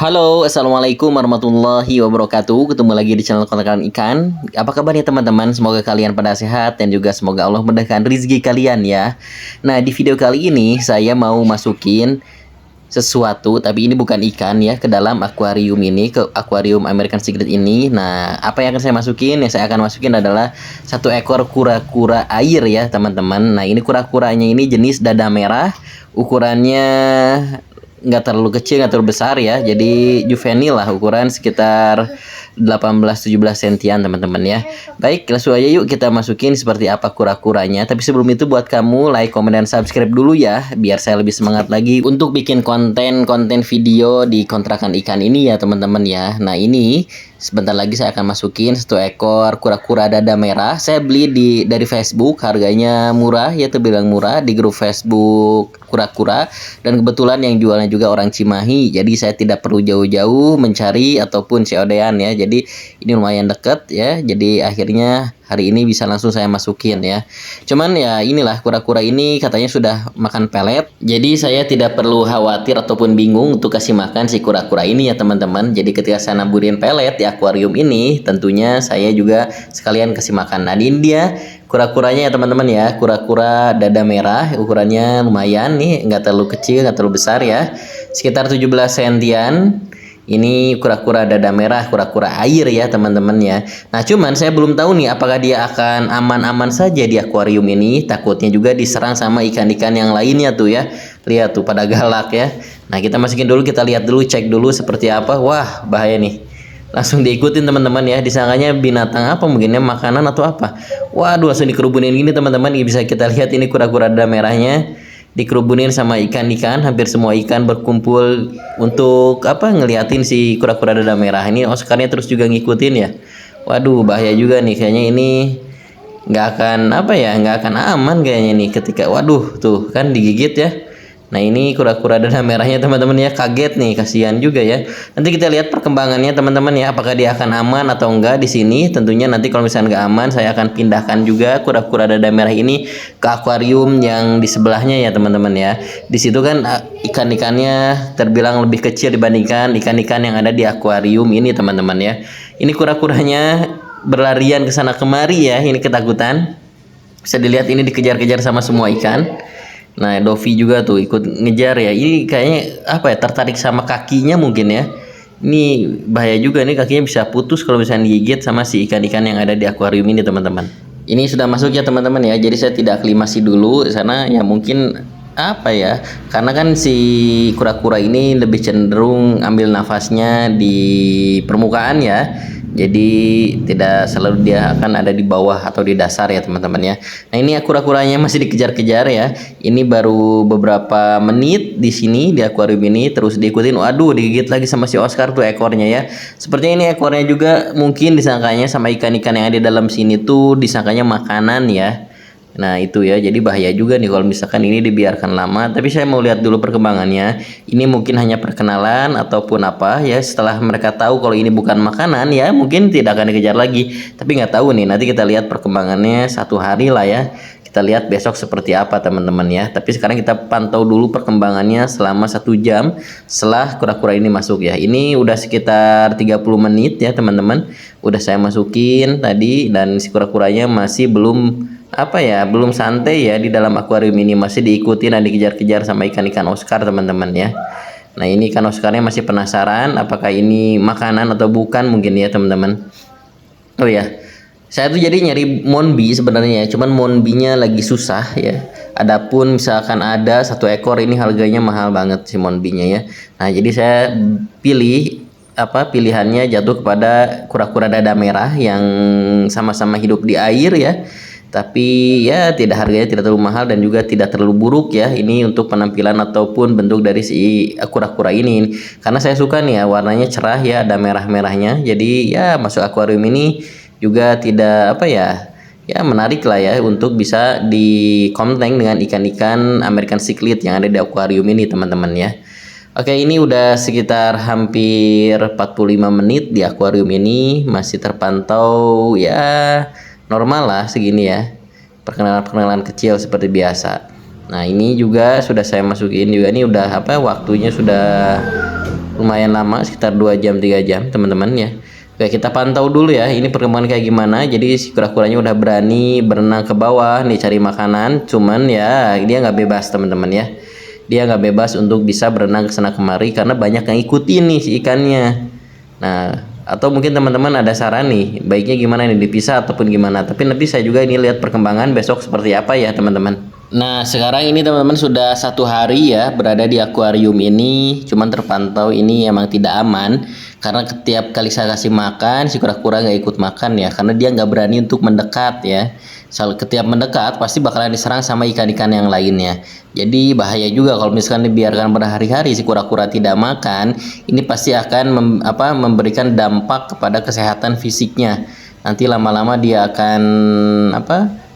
Halo, assalamualaikum warahmatullahi wabarakatuh. Ketemu lagi di channel Kontrakan Ikan. Apa kabarnya teman-teman? Semoga kalian pada sehat dan juga semoga Allah mudahkan rezeki kalian ya. Nah, di video kali ini saya mau masukin sesuatu, tapi ini bukan ikan ya, ke dalam akuarium ini, ke akuarium American Secret ini. Nah, apa yang akan saya masukin? Yang saya akan masukin adalah satu ekor kura-kura air ya teman-teman. Nah, ini kura-kuranya ini jenis dada merah, ukurannya nggak terlalu kecil, nggak terlalu besar ya, jadi juvenil lah, ukuran sekitar 18-17 sentian teman-teman ya. Baik, langsung aja yuk kita masukin seperti apa kura-kuranya. Tapi sebelum itu buat kamu like, komen, dan subscribe dulu ya, biar saya lebih semangat lagi untuk bikin konten-konten video di kontrakan ikan ini ya teman-teman ya. Nah, ini sebentar lagi saya akan masukin satu ekor kura-kura dada merah. Saya beli dari Facebook, harganya murah ya, terbilang murah, di grup Facebook kura-kura, dan kebetulan yang jualnya juga orang Cimahi, jadi saya tidak perlu jauh-jauh mencari ataupun COD-an ya. Jadi ini lumayan deket ya, jadi akhirnya hari ini bisa langsung saya masukin ya. Cuman ya inilah, kura-kura ini katanya sudah makan pelet, jadi saya tidak perlu khawatir ataupun bingung untuk kasih makan si kura-kura ini ya teman-teman. Jadi ketika saya naburin pelet di akuarium ini, tentunya saya juga sekalian kasih makan. Nah, ini dia kura-kuranya ya teman-teman ya, kura-kura dada merah, ukurannya lumayan nih, nggak terlalu kecil, nggak terlalu besar ya, sekitar 17 sentian. Ini kura-kura dada merah, kura-kura air ya teman-teman ya. Nah, cuman saya belum tahu nih apakah dia akan aman-aman saja di akuarium ini. Takutnya juga diserang sama ikan-ikan yang lainnya tuh ya. Lihat tuh pada galak ya. Nah, kita masukin dulu, kita lihat dulu, cek dulu seperti apa. Wah, bahaya nih. Langsung diikutin teman-teman ya, disangkanya binatang apa, mungkinnya makanan atau apa. Waduh, langsung dikerubunin gini teman-teman. Bisa kita lihat ini kura-kura dada merahnya dikerubunin sama ikan-ikan. Hampir semua ikan berkumpul untuk apa, ngeliatin si kura-kura dada merah ini. Oscarnya terus juga ngikutin ya. Waduh, bahaya juga nih, kayaknya ini nggak akan apa ya, nggak akan aman kayaknya nih ketika, waduh tuh kan digigit ya. Nah, ini kura-kura dada merahnya teman-teman ya, kaget nih, kasihan juga ya. Nanti kita lihat perkembangannya teman-teman ya, apakah dia akan aman atau enggak di sini. Tentunya nanti kalau misalnya nggak aman, saya akan pindahkan juga kura-kura dada merah ini ke akuarium yang di sebelahnya ya teman-teman ya. Di situ kan ikan-ikannya terbilang lebih kecil dibandingkan ikan-ikan yang ada di akuarium ini teman-teman ya. Ini kura-kuranya berlarian ke sana kemari ya, ini ketakutan. Bisa dilihat ini dikejar-kejar sama semua ikan. Nah, Dovi juga tuh ikut ngejar ya. Ini kayaknya apa ya, tertarik sama kakinya mungkin ya. Ini bahaya juga nih, kakinya bisa putus kalau misalnya digigit sama si ikan-ikan yang ada di akuarium ini teman-teman. Ini sudah masuk ya teman-teman ya. Jadi saya tidak aklimasi dulu sana ya, mungkin apa ya, karena kan si kura-kura ini lebih cenderung ambil nafasnya di permukaan ya. Jadi tidak selalu dia akan ada di bawah atau di dasar ya teman-teman ya. Nah, ini kura-kuranya masih dikejar-kejar ya. Ini baru beberapa menit di sini di akuarium ini, terus diikutin. Waduh, digigit lagi sama si Oscar tuh ekornya ya. Sepertinya ini ekornya juga mungkin disangkanya sama ikan-ikan yang ada di dalam sini tuh, disangkanya makanan ya. Nah, itu ya, jadi bahaya juga nih kalau misalkan ini dibiarkan lama. Tapi saya mau lihat dulu perkembangannya. Ini mungkin hanya perkenalan ataupun apa ya. Setelah mereka tahu kalau ini bukan makanan ya, mungkin tidak akan dikejar lagi. Tapi nggak tahu nih, nanti kita lihat perkembangannya satu hari lah ya. Kita lihat besok seperti apa teman-teman ya. Tapi sekarang kita pantau dulu perkembangannya selama 1 jam setelah kura-kura ini masuk ya. Ini udah sekitar 30 menit ya teman-teman. Udah saya masukin tadi, dan si kura-kuranya masih belum apa ya, belum santai ya di dalam akuarium ini, masih diikuti dan dikejar-kejar sama ikan-ikan Oscar teman-teman ya. Nah, ini ikan Oscarnya masih penasaran apakah ini makanan atau bukan mungkin ya teman-teman. Oh ya, saya tuh jadi nyari monbi sebenarnya, cuman monbinya lagi susah ya. Adapun misalkan ada satu ekor, ini harganya mahal banget si monbinya ya. Nah, jadi saya pilih apa, pilihannya jatuh kepada kura-kura dada merah yang sama-sama hidup di air ya. Tapi ya tidak, harganya tidak terlalu mahal dan juga tidak terlalu buruk ya. Ini untuk penampilan ataupun bentuk dari si kura-kura ini. Karena saya suka nih ya, warnanya cerah ya, ada merah-merahnya. Jadi ya masuk akuarium ini juga tidak apa ya, ya menarik lah ya untuk bisa di konten dengan ikan-ikan American Secret yang ada di akuarium ini teman-teman ya. Oke, ini udah sekitar hampir 45 menit di akuarium ini, masih terpantau ya normal lah segini ya, perkenalan-perkenalan kecil seperti biasa. Nah, ini juga sudah saya masukin juga, ini udah apa, waktunya sudah lumayan lama, sekitar 2 jam 3 jam teman-teman ya. Oke, kita pantau dulu ya ini perkembangan kayak gimana. Jadi si kura-kuranya udah berani berenang ke bawah nih cari makanan, cuman ya dia nggak bebas teman-teman ya. Dia nggak bebas untuk bisa berenang ke sana kemari karena banyak yang ikutin nih si ikannya. Nah, atau mungkin teman-teman ada saran nih, baiknya gimana nih, dipisah ataupun gimana. Tapi nanti saya juga ini lihat perkembangan besok seperti apa ya teman-teman. Nah, sekarang ini teman-teman sudah 1 hari ya berada di akuarium ini. Cuman terpantau ini emang tidak aman karena setiap kali saya kasih makan si kura-kura nggak ikut makan ya, karena dia nggak berani untuk mendekat ya. Setiap mendekat pasti bakalan diserang sama ikan-ikan yang lainnya. Jadi bahaya juga kalau misalkan dibiarkan berhari-hari si kura-kura tidak makan. Ini pasti akan memberikan dampak kepada kesehatan fisiknya. Nanti lama-lama dia akan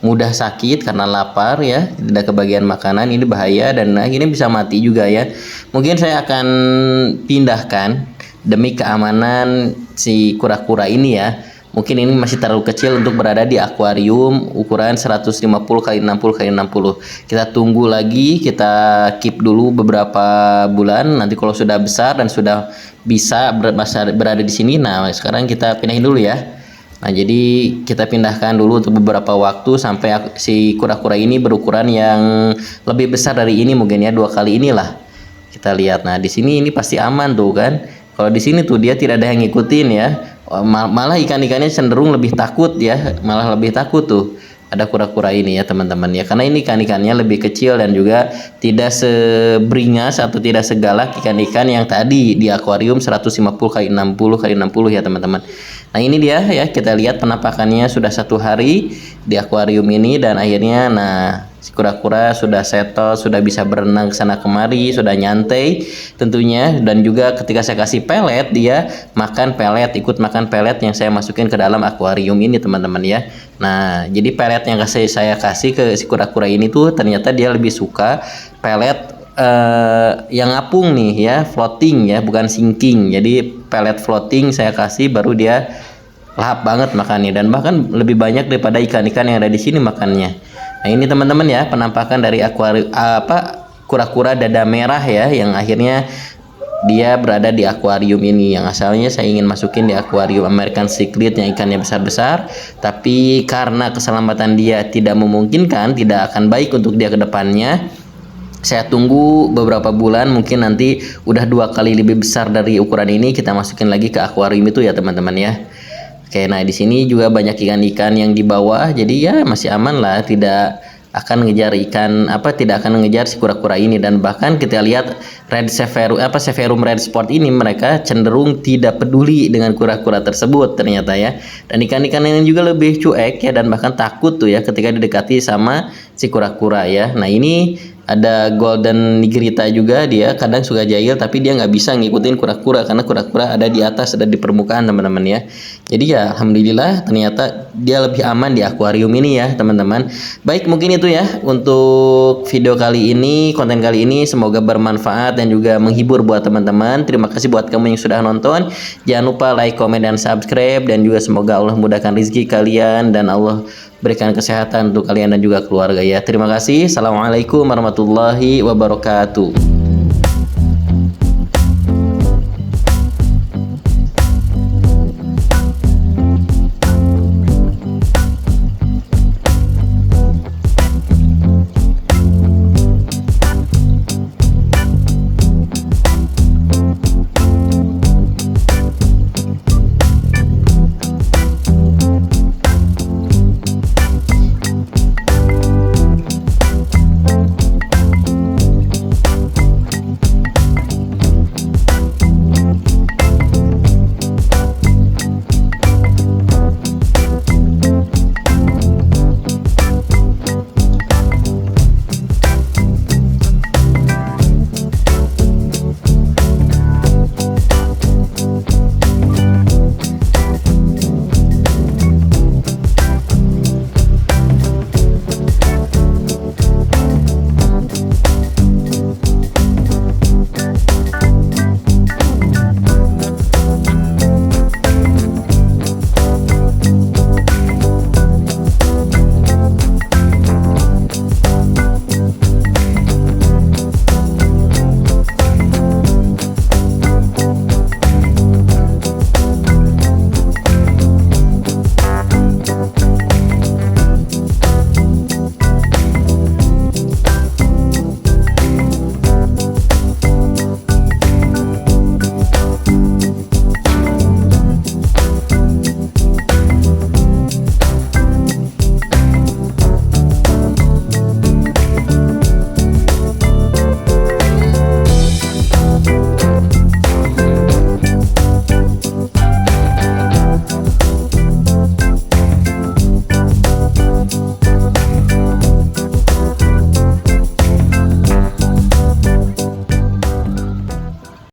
mudah sakit karena lapar ya, tidak kebagian makanan. Ini bahaya dan akhirnya bisa mati juga ya. Mungkin saya akan pindahkan demi keamanan si kura-kura ini ya. Mungkin ini masih terlalu kecil untuk berada di akuarium ukuran 150 x 60 x 60. Kita tunggu lagi, kita keep dulu beberapa bulan. Nanti kalau sudah besar dan sudah bisa berada di sini, nah sekarang kita pindahin dulu ya. Nah, jadi kita pindahkan dulu untuk beberapa waktu sampai si kura-kura ini berukuran yang lebih besar dari ini, mungkin ya 2 kali inilah. Kita lihat. Nah, di sini ini pasti aman tuh kan. Kalau di sini tuh dia tidak ada yang ngikutin ya. Malah ikan-ikannya cenderung lebih takut ya, malah lebih takut tuh. Ada kura-kura ini ya teman-teman ya, karena ini ikan-ikannya lebih kecil dan juga tidak seberingas atau tidak segalak ikan-ikan yang tadi di akuarium 150 x 60 x 60 ya teman-teman. Nah, ini dia ya, kita lihat penampakannya sudah 1 hari di akuarium ini dan akhirnya si kura-kura sudah settle, sudah bisa berenang ke sana kemari, sudah nyantai tentunya. Dan juga ketika saya kasih pelet, dia makan pelet, ikut makan pelet yang saya masukin ke dalam akuarium ini teman-teman ya. Nah, jadi pelet yang saya kasih ke si kura-kura ini tuh ternyata dia lebih suka pelet yang ngapung nih ya, floating ya, bukan sinking. Jadi pelet floating saya kasih, baru dia lahap banget makannya dan bahkan lebih banyak daripada ikan-ikan yang ada di sini makannya. Nah, ini teman-teman ya penampakan dari akuarium kura-kura dada merah ya, yang akhirnya dia berada di akuarium ini. Yang asalnya saya ingin masukin di akuarium American Secret yang ikannya besar-besar, tapi karena keselamatan dia tidak memungkinkan, tidak akan baik untuk dia ke depannya. Saya tunggu beberapa bulan, mungkin nanti udah 2 kali lebih besar dari ukuran ini, kita masukin lagi ke akuarium itu ya teman-teman ya. Oke, nah di sini juga banyak ikan-ikan yang di bawah, jadi ya masih aman lah, tidak akan ngejar tidak akan ngejar si kura-kura ini. Dan bahkan kita lihat Severum Red Spot ini, mereka cenderung tidak peduli dengan kura-kura tersebut ternyata ya. Dan ikan-ikan yang juga lebih cuek ya, dan bahkan takut tuh ya ketika didekati sama si kura-kura ya. Nah, ini ada Golden Nigrita juga, dia kadang suka jahil tapi dia nggak bisa ngikutin kura-kura karena kura-kura ada di atas, ada di permukaan teman-teman ya. Jadi ya alhamdulillah ternyata dia lebih aman di akuarium ini ya teman-teman. Baik, mungkin itu ya untuk video kali ini, konten kali ini, semoga bermanfaat dan juga menghibur buat teman-teman. Terima kasih buat kamu yang sudah nonton. Jangan lupa like, komen, dan subscribe, dan juga semoga Allah mudahkan rezeki kalian dan Allah berikan kesehatan untuk kalian dan juga keluarga ya. Terima kasih. Assalamualaikum warahmatullahi wabarakatuh.